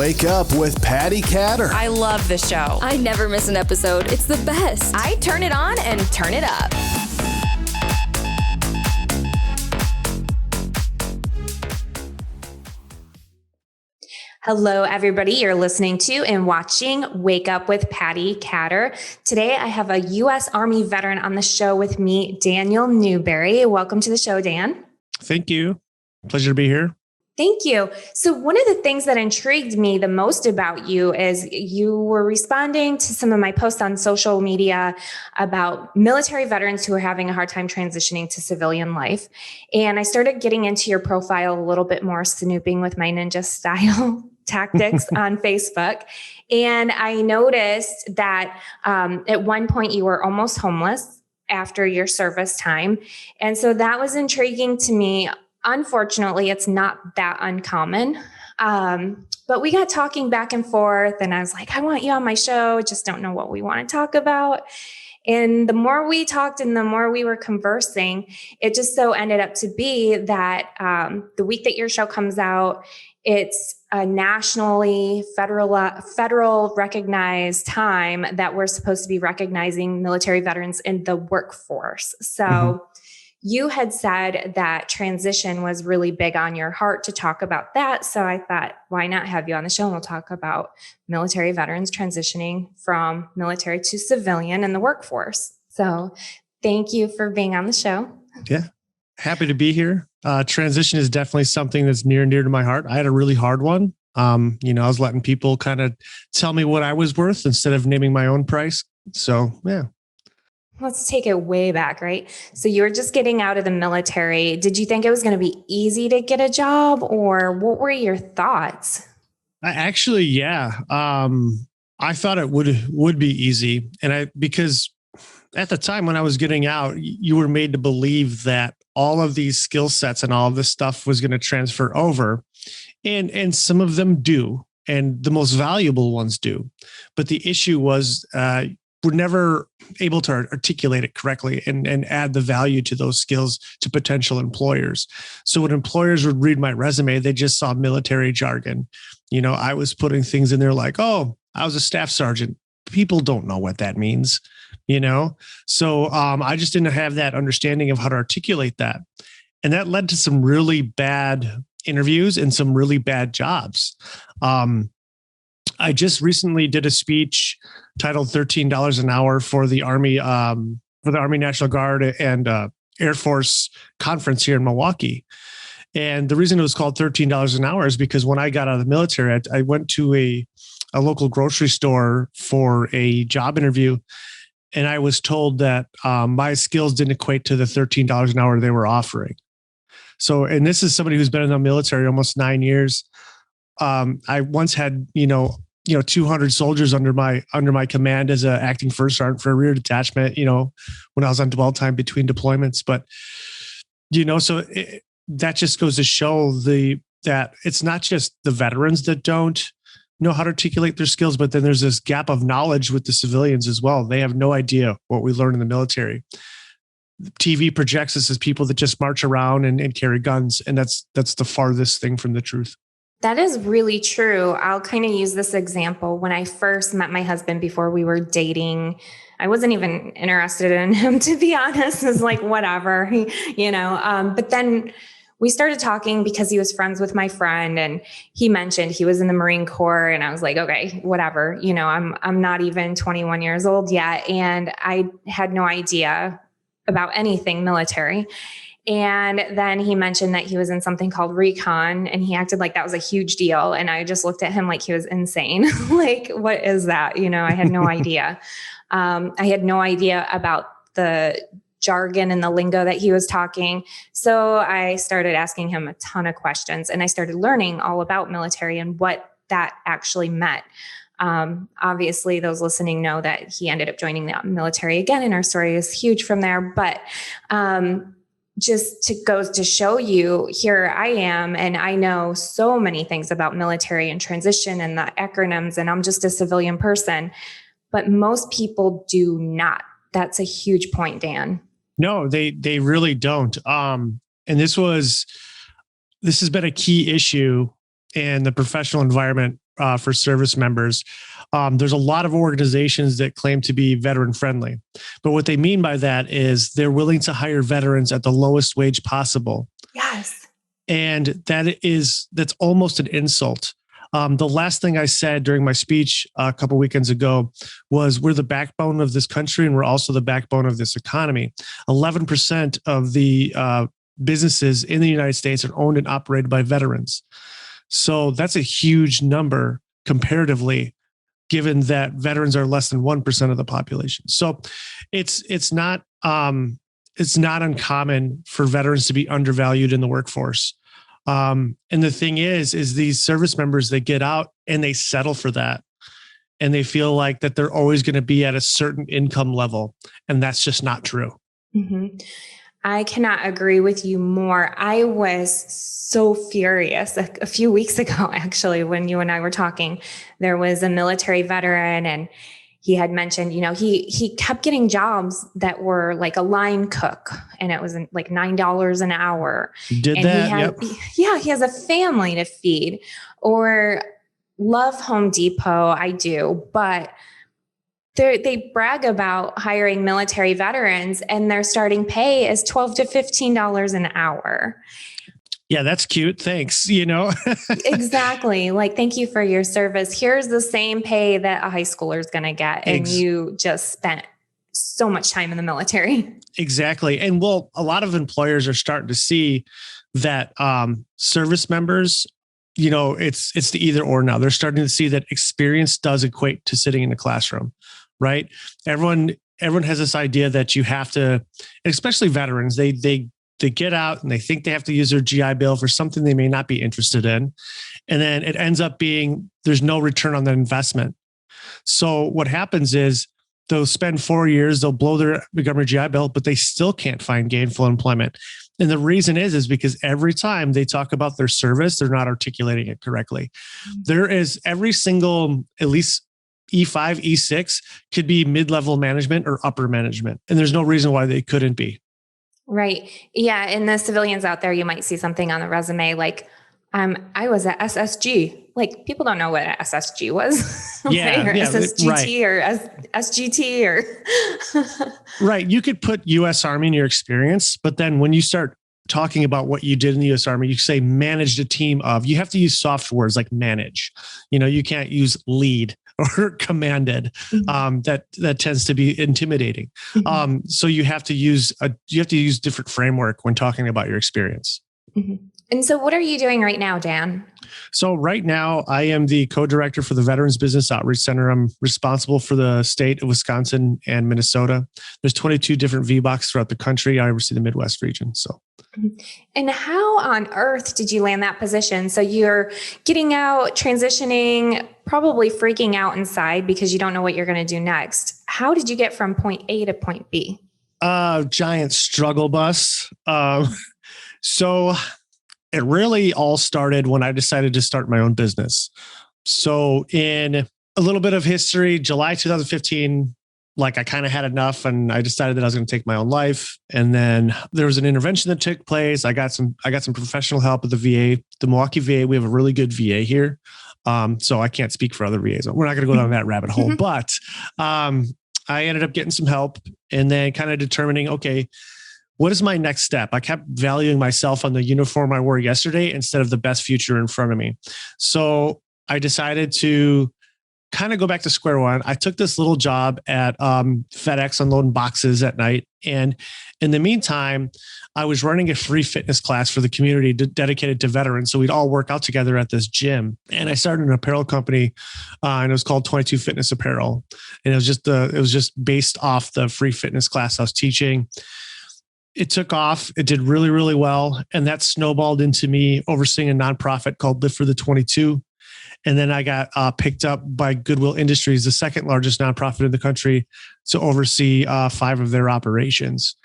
Wake Up with Patti Katter. I love the show. I never miss an episode. It's the best. I turn it on and turn it up. Hello, everybody. You're listening to and watching Wake Up with Patti Katter. Today, I have a U.S. Army veteran on the show with me, Daniel Newberry. Welcome to the show, Dan. Thank you. Pleasure to be here. Thank you. So one of the things that intrigued me the most about you is you were responding to some of my posts on social media about military veterans who are having a hard time transitioning to civilian life. And I started getting into your profile a little bit more, snooping with my ninja style tactics on Facebook. And I noticed that at one point you were almost homeless after your service time. And so that was intriguing to me. Unfortunately, it's not that uncommon. But we got talking back and forth and I was like, I want you on my show. Just don't know what we want to talk about. And the more we talked and the more we were conversing, it just so ended up to be that the week that your show comes out, it's a nationally federal recognized time that we're supposed to be recognizing military veterans in the workforce. So you had said that transition was really big on your heart to talk about that. So I thought, why not have you on the show and we'll talk about military veterans transitioning from military to civilian in the workforce. So thank you for being on the show. Yeah, happy to be here. Transition is definitely something that's near and dear to my heart. I had a really hard one. I was letting people kind of tell me what I was worth instead of naming my own price. So, yeah. Let's take it way back, right? So you were just getting out of the military. Did you think it was going to be easy to get a job or what were your thoughts? Actually, yeah. I thought it would be easy. Because at the time when I was getting out, you were made to believe that all of these skill sets and all of this stuff was going to transfer over. And some of them do. And the most valuable ones do. But the issue was, we're never able to articulate it correctly and add the value to those skills to potential employers. So when employers would read my resume, they just saw military jargon. I was putting things in there like, oh, I was a staff sergeant. People don't know what that means, So I just didn't have that understanding of how to articulate that. And that led to some really bad interviews and some really bad jobs. I just recently did a speech titled $13 an hour for the Army National Guard and Air Force conference here in Milwaukee. And the reason it was called $13 an hour is because when I got out of the military, I went to a local grocery store for a job interview. And I was told that my skills didn't equate to the $13 an hour they were offering. So, and this is somebody who's been in the military almost 9 years. I once had, 200 soldiers under my command as an acting first sergeant for a rear detachment, when I was on dwell time between deployments. But, so that just goes to show that it's not just the veterans that don't know how to articulate their skills, but then there's this gap of knowledge with the civilians as well. They have no idea what we learn in the military. TV projects us as people that just march around and carry guns. And that's the farthest thing from the truth. That is really true. I'll kind of use this example. When I first met my husband before we were dating, I wasn't even interested in him, to be honest. It's like, whatever, but then we started talking because he was friends with my friend and he mentioned he was in the Marine Corps. And I was like, okay, whatever, I'm not even 21 years old yet. And I had no idea about anything military. And then he mentioned that he was in something called recon and he acted like that was a huge deal. And I just looked at him like he was insane. Like, what is that? I had no idea. I had no idea about the jargon and the lingo that he was talking. So I started asking him a ton of questions and I started learning all about military and what that actually meant. Obviously, those listening know that he ended up joining the military again, and our story is huge from there. But just to goes to show you, here I am, and I know so many things about military and transition and the acronyms, and I'm just a civilian person. But most people do not. That's a huge point, Dan. No, they really don't. And this has been a key issue in the professional environment for service members. There's a lot of organizations that claim to be veteran friendly, but what they mean by that is they're willing to hire veterans at the lowest wage possible. Yes. And that's almost an insult. The last thing I said during my speech a couple weekends ago was we're the backbone of this country and we're also the backbone of this economy. 11% of the businesses in the United States are owned and operated by veterans. So that's a huge number comparatively, given that veterans are less than 1% of the population. So it's not uncommon for veterans to be undervalued in the workforce. And the thing is these service members, they get out and they settle for that. And they feel like that they're always going to be at a certain income level. And that's just not true. Mm-hmm. I cannot agree with you more. I was so furious a few weeks ago, actually, when you and I were talking. There was a military veteran and he had mentioned, he kept getting jobs that were like a line cook and it was like $9 an hour. Yep. Yeah, he has a family to feed. Or love Home Depot, I do, but they brag about hiring military veterans and their starting pay is $12 to $15 an hour. Yeah, that's cute. Thanks. Exactly. Like, thank you for your service. Here's the same pay that a high schooler is going to get. And you just spent so much time in the military. Exactly. And well, a lot of employers are starting to see that service members, it's the either or now. They're starting to see that experience does equate to sitting in the classroom, right? Everyone has this idea that you have to, especially veterans, they get out and they think they have to use their GI Bill for something they may not be interested in. And then it ends up being, there's no return on that investment. So what happens is they'll spend 4 years, they'll blow their government GI Bill, but they still can't find gainful employment. And the reason is because every time they talk about their service, they're not articulating it correctly. There is every single, at least E5, E6 could be mid-level management or upper management. And there's no reason why they couldn't be. Right. Yeah. And the civilians out there, you might see something on the resume like, I was at SSG. Like, people don't know what SSG was. Yeah. Or yeah SSGT right. or SGT or. Right. You could put U.S. Army in your experience, but then when you start talking about what you did in the U.S. Army, you say managed a team of, you have to use soft words like manage. You can't use lead or commanded. Mm-hmm. That tends to be intimidating. Mm-hmm. So you have to use different framework when talking about your experience. Mm-hmm. And so what are you doing right now, Dan? So right now I am the co-director for the Veterans Business Outreach Center. I'm responsible for the state of Wisconsin and Minnesota. There's 22 different VBOCs throughout the country. I oversee the Midwest region. So. And how on earth did you land that position? So you're getting out, transitioning, probably freaking out inside because you don't know what you're going to do next. How did you get from point A to point B? Giant struggle bus. So it really all started when I decided to start my own business. So in a little bit of history, July 2015, I kind of had enough and I decided that I was going to take my own life. And then there was an intervention that took place. I got some professional help at the VA, the Milwaukee VA. We have a really good VA here. So I can't speak for other VAs. We're not going to go down that rabbit hole, but I ended up getting some help and then kind of determining, okay, what is my next step? I kept valuing myself on the uniform I wore yesterday instead of the best future in front of me. So I decided to kind of go back to square one. I took this little job at FedEx unloading boxes at night. And in the meantime, I was running a free fitness class for the community dedicated to veterans. So we'd all work out together at this gym. And I started an apparel company and it was called 22 Fitness Apparel. And it was just based off the free fitness class I was teaching. It took off. It did really, really well. And that snowballed into me overseeing a nonprofit called Live for the 22. And then I got picked up by Goodwill Industries, the second largest nonprofit in the country, to oversee 5 of their operations.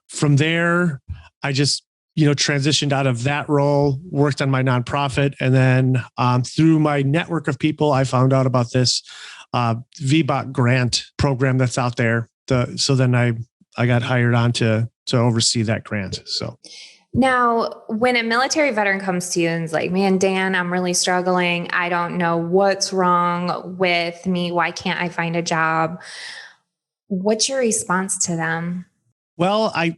From there, I just, transitioned out of that role, worked on my nonprofit. And then through my network of people, I found out about this VBOC grant program that's out there. So then I got hired on to oversee that grant. So. Now, when a military veteran comes to you and is like, man, Dan, I'm really struggling. I don't know what's wrong with me. Why can't I find a job? What's your response to them? Well, I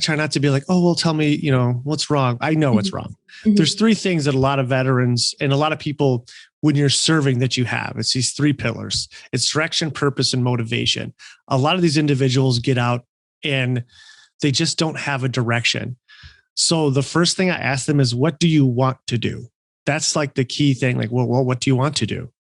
try not to be like, oh, well, tell me, what's wrong. I know what's wrong. Mm-hmm. There's three things that a lot of veterans and a lot of people, when you're serving, that you have. It's these three pillars. It's direction, purpose, and motivation. A lot of these individuals get out and they just don't have a direction. So the first thing I ask them is, what do you want to do? That's like the key thing. Like, well, what do you want to do?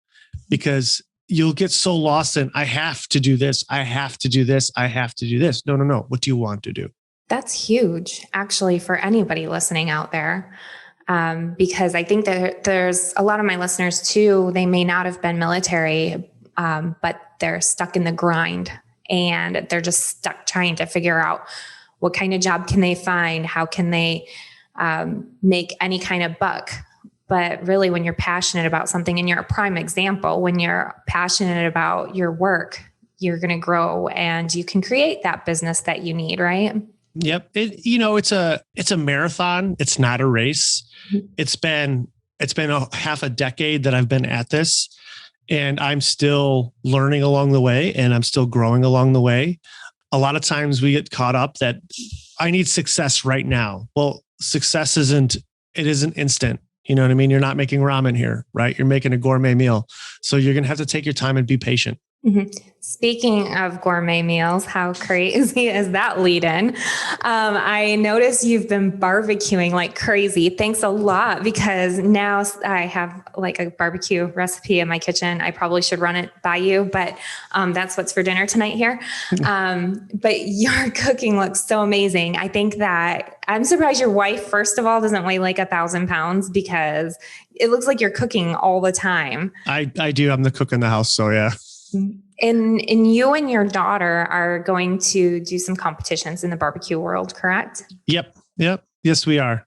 Because you'll get so lost in, I have to do this. I have to do this. I have to do this. No. What do you want to do? That's huge, actually, for anybody listening out there. Because I think that there's a lot of my listeners too, they may not have been military, but they're stuck in the grind and they're just stuck trying to figure out what kind of job can they find? How can they make any kind of buck? But really, when you're passionate about something, and you're a prime example, when you're passionate about your work, you're going to grow and you can create that business that you need, right? Yep. It's a marathon. It's not a race. It's been a half a decade that I've been at this, and I'm still learning along the way, and I'm still growing along the way. A lot of times we get caught up that I need success right now. Well, success isn't instant. You know what I mean? You're not making ramen here, right? You're making a gourmet meal. So you're going to have to take your time and be patient. Mm-hmm. Speaking of gourmet meals, how crazy is that lead in? I noticed you've been barbecuing like crazy. Thanks a lot, because now I have like a barbecue recipe in my kitchen. I probably should run it by you, but that's what's for dinner tonight here. But your cooking looks so amazing. I think that I'm surprised your wife, first of all, doesn't weigh like 1,000 pounds, because it looks like you're cooking all the time. I do. I'm the cook in the house. So yeah. And you and your daughter are going to do some competitions in the barbecue world, correct? Yep. Yes, we are.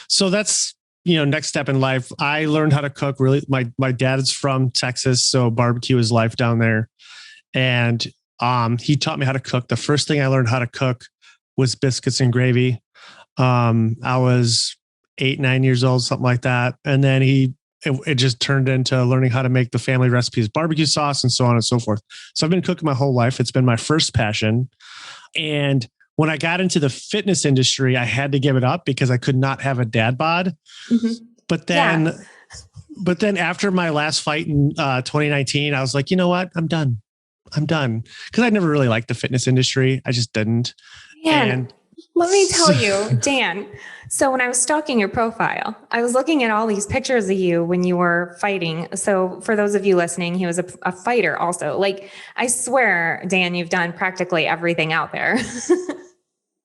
So that's, next step in life. I learned how to cook. Really, my dad is from Texas, so barbecue is life down there. And he taught me how to cook. The first thing I learned how to cook was biscuits and gravy. I was 8, 9 years old, something like that. And then it just turned into learning how to make the family recipes, barbecue sauce, and so on and so forth. So I've been cooking my whole life. It's been my first passion. And when I got into the fitness industry, I had to give it up because I could not have a dad bod. Mm-hmm. But then after my last fight in 2019, I was like, you know what? I'm done. Because I never really liked the fitness industry. I just didn't. And let me tell you, Dan. So when I was stalking your profile, I was looking at all these pictures of you when you were fighting. So for those of you listening, he was a fighter also. Like, I swear, Dan, you've done practically everything out there.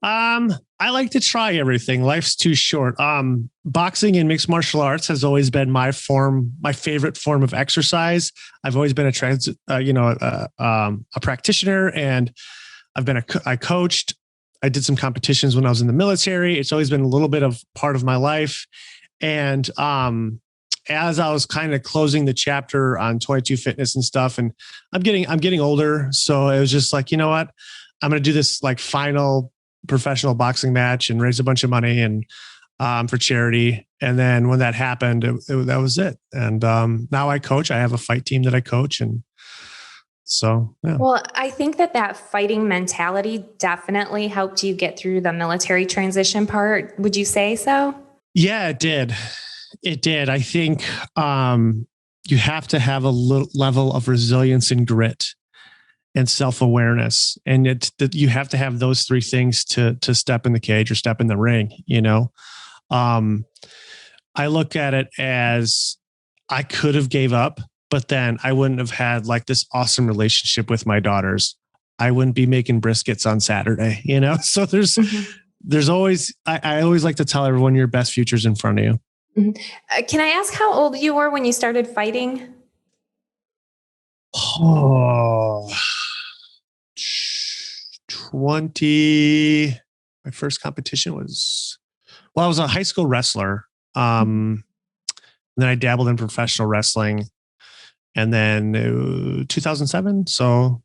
I like to try everything. Life's too short. Boxing and mixed martial arts has always been my favorite form of exercise. I've always been a practitioner, and I coached. I did some competitions when I was in the military. It's always been a little bit of part of my life. And as I was kind of closing the chapter on 22 Fitness and stuff, and I'm getting older. So it was just like, you know what? I'm going to do this like final professional boxing match and raise a bunch of money and for charity. And then when that happened, that was it. And now I coach. I have a fight team that I coach, and so, yeah. Well, I think that fighting mentality definitely helped you get through the military transition part. Would you say so? Yeah, it did. I think you have to have a level of resilience and grit and self-awareness. And you have to have those three things to step in the cage or step in the ring, I look at it as I could have gave up, but then I wouldn't have had like this awesome relationship with my daughters. I wouldn't be making briskets on Saturday, So there's always, I always like to tell everyone your best future's in front of you. Mm-hmm. Can I ask how old you were when you started fighting? Oh, 20. My first competition was, I was a high school wrestler. Then I dabbled in professional wrestling. And then 2007. So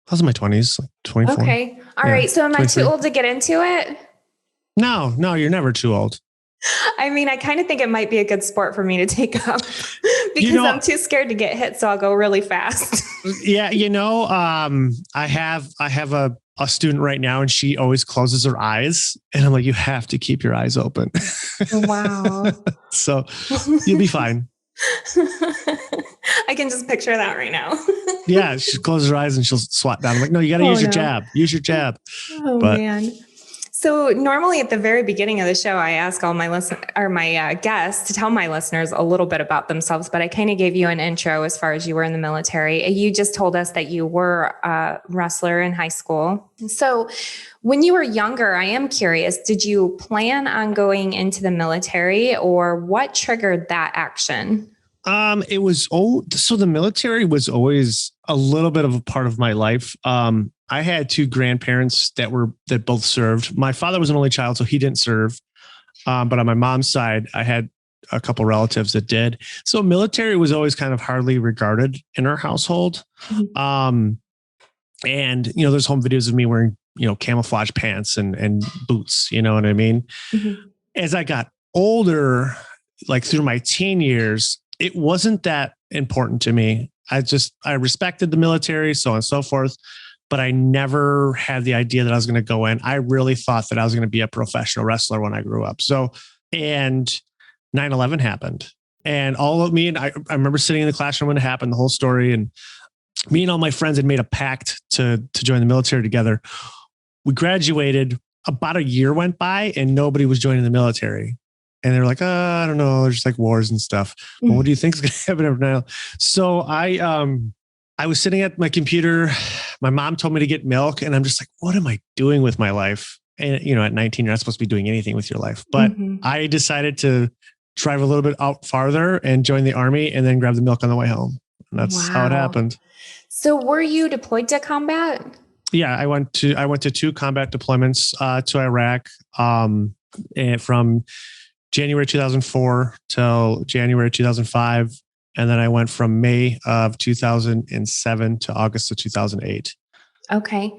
I was in my 20s, like 24. Okay. All right. So am 23. I too old to get into it? No, you're never too old. I mean, I kind of think it might be a good sport for me to take up because I'm too scared to get hit. So I'll go really fast. Yeah. I have a student right now and she always closes her eyes and I'm like, you have to keep your eyes open. Wow. So you'll be fine. I can just picture that right now. Yeah. She closes her eyes and she'll swat down. I'm like, no, you got to use your jab. Use your jab. Oh, man. So normally at the very beginning of the show, I ask all my guests to tell my listeners a little bit about themselves, but I kind of gave you an intro as far as you were in the military. You just told us that you were a wrestler in high school. So when you were younger, I am curious, did you plan on going into the military or what triggered that action? So the military was always a little bit of a part of my life. I had two grandparents that both served. My father was an only child, so he didn't serve. But on my mom's side, I had a couple relatives that did. So military was always kind of hardly regarded in our household. Mm-hmm. And there's home videos of me wearing, camouflage pants and boots, you know what I mean? Mm-hmm. As I got older, like through my teen years, it wasn't that important to me. I respected the military, so on and so forth, but I never had the idea that I was going to go in. I really thought that I was going to be a professional wrestler when I grew up. So, and 9/11 happened and all of me, and I remember sitting in the classroom when it happened, the whole story, and me and all my friends had made a pact to join the military together. We graduated, about a year went by and nobody was joining the military. And they're like, I don't know. There's like wars and stuff. Mm-hmm. Well, what do you think is going to happen over now? So I was sitting at my computer. My mom told me to get milk. And I'm just like, what am I doing with my life? And, at 19, you're not supposed to be doing anything with your life. But I decided to drive a little bit out farther and join the Army and then grab the milk on the way home. And that's how it happened. So were you deployed to combat? Yeah, I went to 2 combat deployments to Iraq and from January 2004 till January 2005. And then I went from May of 2007 to August of 2008. Okay.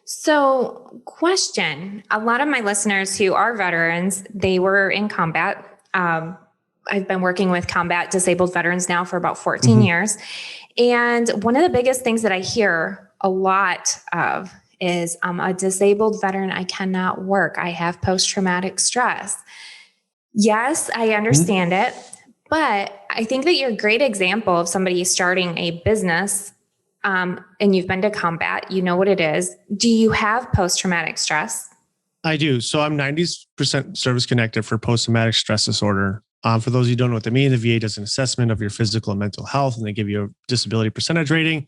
So question, a lot of my listeners who are veterans, they were in combat. I've been working with combat disabled veterans now for about 14 years. And one of the biggest things that I hear a lot of is I'm a disabled veteran. I cannot work. I have post-traumatic stress. Yes, I understand it, but I think that you're a great example of somebody starting a business and you've been to combat, you know what it is. Do you have post-traumatic stress? I do. So I'm 90% service connected for post-traumatic stress disorder. For those of you who don't know what that means, the VA does an assessment of your physical and mental health and they give you a disability percentage rating.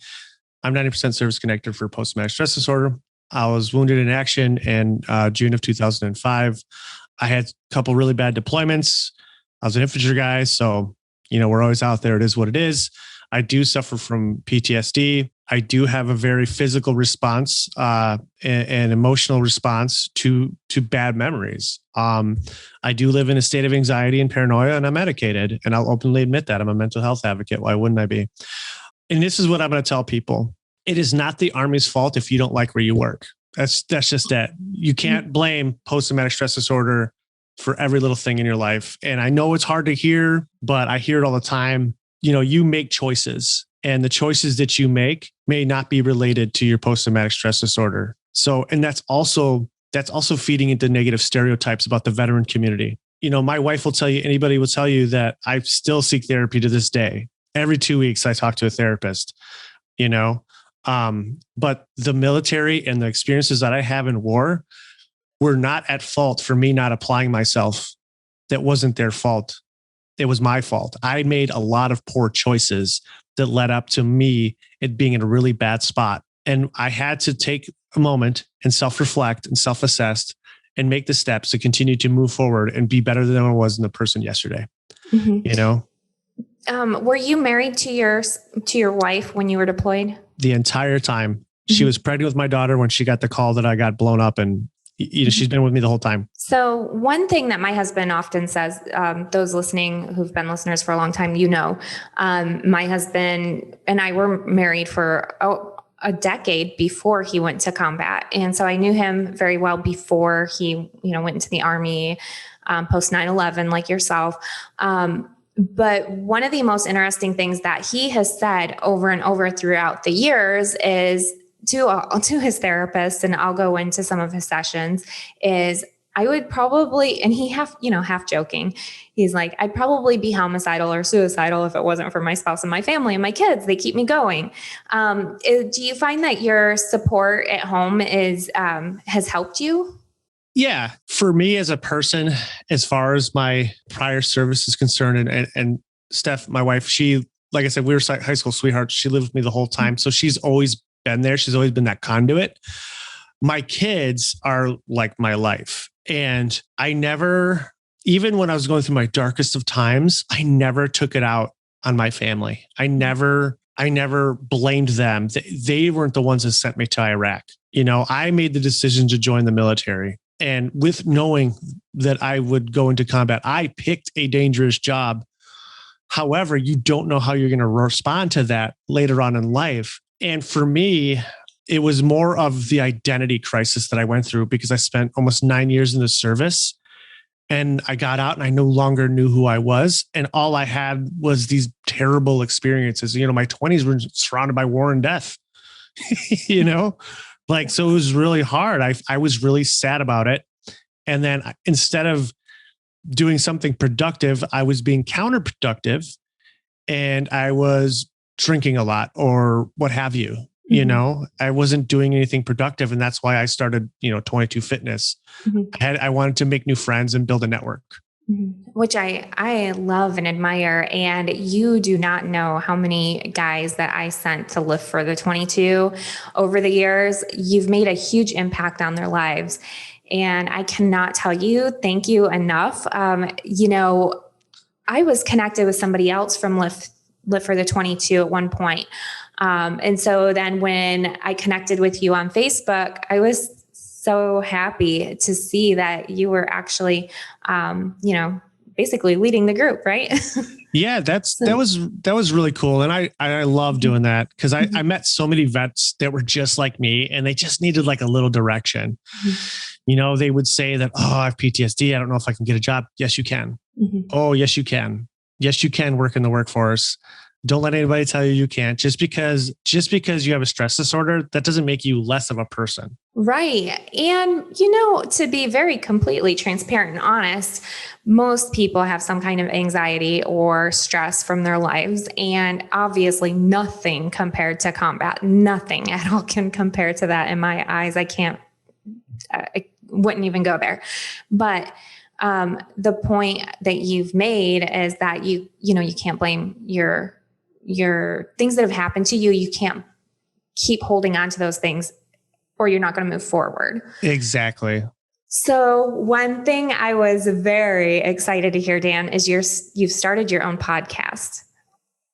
I'm 90% service connected for post-traumatic stress disorder. I was wounded in action in June of 2005. I had a couple really bad deployments. I was an infantry guy, so we're always out there. It is what it is. I do suffer from PTSD. I do have a very physical response, an emotional response to bad memories. I do live in a state of anxiety and paranoia, and I'm medicated. And I'll openly admit that I'm a mental health advocate. Why wouldn't I be? And this is what I'm going to tell people: it is not the Army's fault if you don't like where you work. That's just it. You can't blame post-traumatic stress disorder for every little thing in your life. And I know it's hard to hear, but I hear it all the time. You make choices, and the choices that you make may not be related to your post-traumatic stress disorder. So, and that's also feeding into negative stereotypes about the veteran community. My wife will tell you, anybody will tell you that I still seek therapy to this day. Every 2 weeks, I talk to a therapist, but the military and the experiences that I have in war were not at fault for me not applying myself. That wasn't their fault. It was my fault. I made a lot of poor choices that led up to me it being in a really bad spot. And I had to take a moment and self-reflect and self-assess and make the steps to continue to move forward and be better than I was in the person yesterday. Were you married to your wife when you were deployed? The entire time. She was pregnant with my daughter when she got the call that I got blown up, and she's been with me the whole time. So one thing that my husband often says, those listening who've been listeners for a long time, my husband and I were married for a decade before he went to combat. And so I knew him very well before he, went into the Army, post 9/11, like yourself. But one of the most interesting things that he has said over and over throughout the years is to his therapist, and I'll go into some of his sessions, is I would probably, and he half joking, he's like, I'd probably be homicidal or suicidal if it wasn't for my spouse and my family and my kids. They keep me going. Do you find that your support at home has helped you? Yeah. For me as a person, as far as my prior service is concerned, and Steph, my wife, she, like I said, we were high school sweethearts. She lived with me the whole time. So she's always been there. She's always been that conduit. My kids are like my life. And I never, even when I was going through my darkest of times, I never took it out on my family. I never blamed them. They weren't the ones that sent me to Iraq. I made the decision to join the military. And with knowing that I would go into combat, I picked a dangerous job. However, you don't know how you're going to respond to that later on in life. And for me, it was more of the identity crisis that I went through because I spent almost 9 years in the service, and I got out and I no longer knew who I was. And all I had was these terrible experiences. My 20s were surrounded by war and death, so it was really hard. I was really sad about it. And then instead of doing something productive, I was being counterproductive, and I was drinking a lot or what have you. I wasn't doing anything productive. And that's why I started, 22 Fitness. Mm-hmm. I wanted to make new friends and build a network. Mm-hmm. Which I love and admire. And you do not know how many guys that I sent to lift for the 22 over the years. You've made a huge impact on their lives. And I cannot tell you, thank you enough. I was connected with somebody else from Lift for the 22 at one point. And so then when I connected with you on Facebook, I was so happy to see that you were actually, basically leading the group, right? Yeah, that was really cool. And I love doing that because I met so many vets that were just like me, and they just needed like a little direction. Mm-hmm. They would say that, I have PTSD. I don't know if I can get a job. Yes, you can. Mm-hmm. Oh, yes, you can. Yes, you can work in the workforce. Don't let anybody tell you can't. Just because you have a stress disorder, that doesn't make you less of a person. Right. And, to be very completely transparent and honest, most people have some kind of anxiety or stress from their lives. And obviously nothing compared to combat, nothing at all can compare to that in my eyes. I wouldn't even go there. But the point that you've made is that you can't blame your things that have happened to you. You can't keep holding on to those things, or you're not going to move forward. Exactly. So one thing I was very excited to hear, Dan, is you've started your own podcast.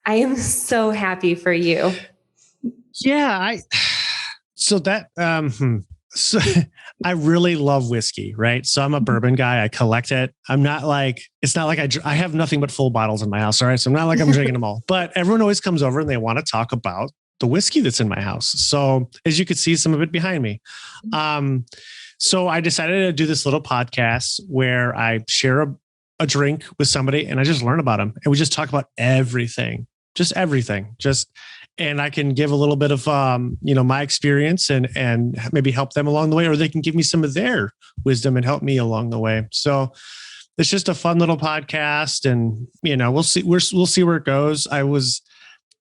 I am so happy for you. Yeah. So I really love whiskey, right? So I'm a bourbon guy. I collect it. It's not like I have nothing but full bottles in my house. All right. So I'm not like I'm drinking them all, but everyone always comes over and they want to talk about the whiskey that's in my house. So as you could see some of it behind me. So I decided to do this little podcast where I share a drink with somebody and I just learn about them. And we just talk about everything, and I can give a little bit of, my experience and maybe help them along the way, or they can give me some of their wisdom and help me along the way. So it's just a fun little podcast, and, we'll see where it goes.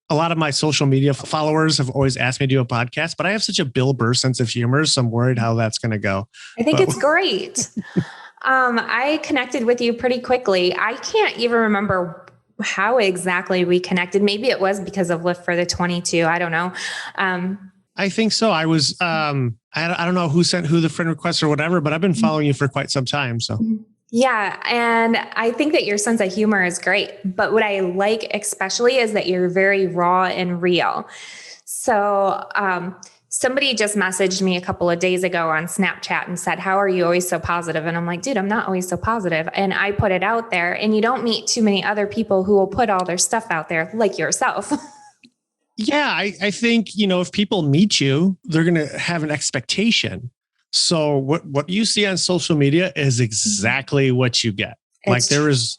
A lot of my social media followers have always asked me to do a podcast, but I have such a Bill Burr sense of humor. So I'm worried how that's going to go. I think it's great. I connected with you pretty quickly. I can't even remember how exactly we connected. Maybe it was because of Lift for the 22. I don't know. I think so. I was, I don't know who sent who the friend request or whatever, but I've been following you for quite some time. So yeah. And I think that your sense of humor is great, but what I like especially is that you're very raw and real. So, somebody just messaged me a couple of days ago on Snapchat and said, "How are you always so positive?" And I'm like, dude, I'm not always so positive. And I put it out there, and you don't meet too many other people who will put all their stuff out there like yourself. Yeah, I think, if people meet you, they're going to have an expectation. So what you see on social media is exactly what you get. Like there is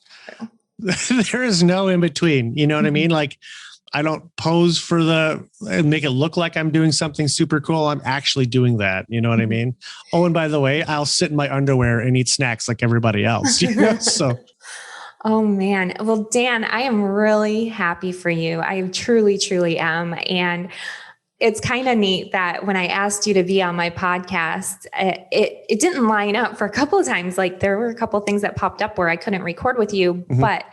no in between. You know what I mean? Like I don't pose and make it look like I'm doing something super cool. I'm actually doing that. You know what I mean? Oh, and by the way, I'll sit in my underwear and eat snacks like everybody else. So. Oh man. Well, Dan, I am really happy for you. I truly, truly am. And it's kind of neat that when I asked you to be on my podcast, it didn't line up for a couple of times. Like there were a couple of things that popped up where I couldn't record with you, but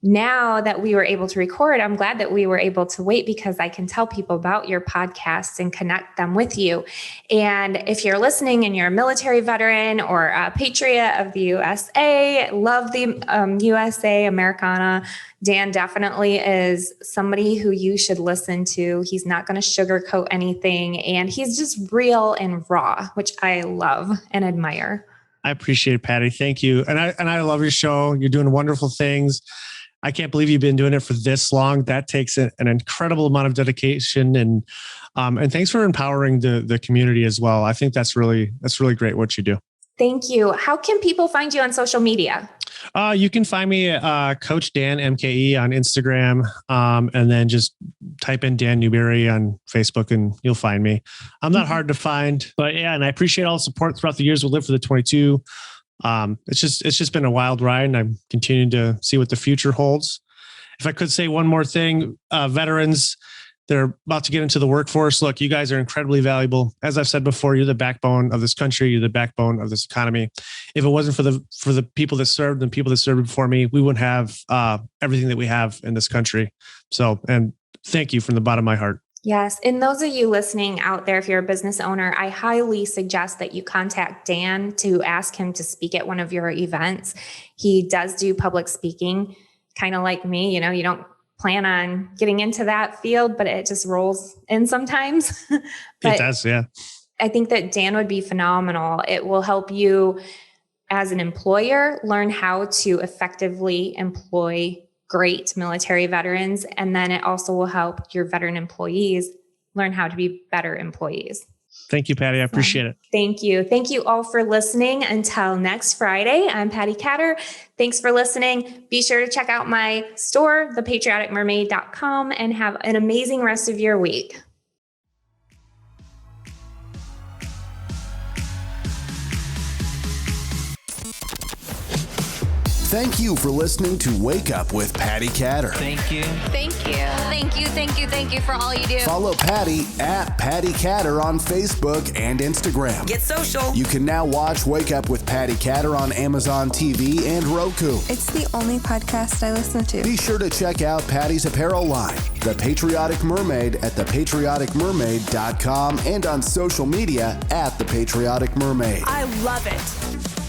now that we were able to record, I'm glad that we were able to wait because I can tell people about your podcast and connect them with you. And if you're listening and you're a military veteran or a patriot of the USA, love the USA, Americana, Dan definitely is somebody who you should listen to. He's not going to sugarcoat anything, and he's just real and raw, which I love and admire. I appreciate it, Patti. Thank you. And I love your show. You're doing wonderful things. I can't believe you've been doing it for this long. That takes an incredible amount of dedication, and thanks for empowering the community as well. I think that's really great what you do. Thank you. How can people find you on social media? You can find me at Coach Dan MKE on Instagram, and then just type in Dan Newberry on Facebook and you'll find me. I'm not hard to find, but yeah, and I appreciate all the support throughout the years we lived for the 22. It's just been a wild ride, and I'm continuing to see what the future holds. If I could say one more thing, veterans, they're about to get into the workforce. Look, you guys are incredibly valuable. As I've said before, you're the backbone of this country. You're the backbone of this economy. If it wasn't for the people that served and people that served before me, we wouldn't have everything that we have in this country. So, and thank you from the bottom of my heart. Yes. And those of you listening out there, if you're a business owner, I highly suggest that you contact Dan to ask him to speak at one of your events. He does do public speaking, kind of like me. You don't plan on getting into that field, but it just rolls in sometimes. But it does, yeah. I think that Dan would be phenomenal. It will help you as an employer learn how to effectively employ great military veterans. And then it also will help your veteran employees learn how to be better employees. Thank you, Patti. I appreciate it. Thank you. Thank you all for listening. Until next Friday, I'm Patti Katter. Thanks for listening. Be sure to check out my store, thepatrioticmermaid.com, and have an amazing rest of your week. Thank you for listening to Wake Up with Patti Katter. Thank you. Thank you. Thank you. Thank you. Thank you for all you do. Follow Patti at Patti Katter on Facebook and Instagram. Get social. You can now watch Wake Up with Patti Katter on Amazon TV and Roku. It's the only podcast I listen to. Be sure to check out Patti's apparel line, The Patriotic Mermaid, at thepatrioticmermaid.com and on social media at The Patriotic Mermaid. I love it.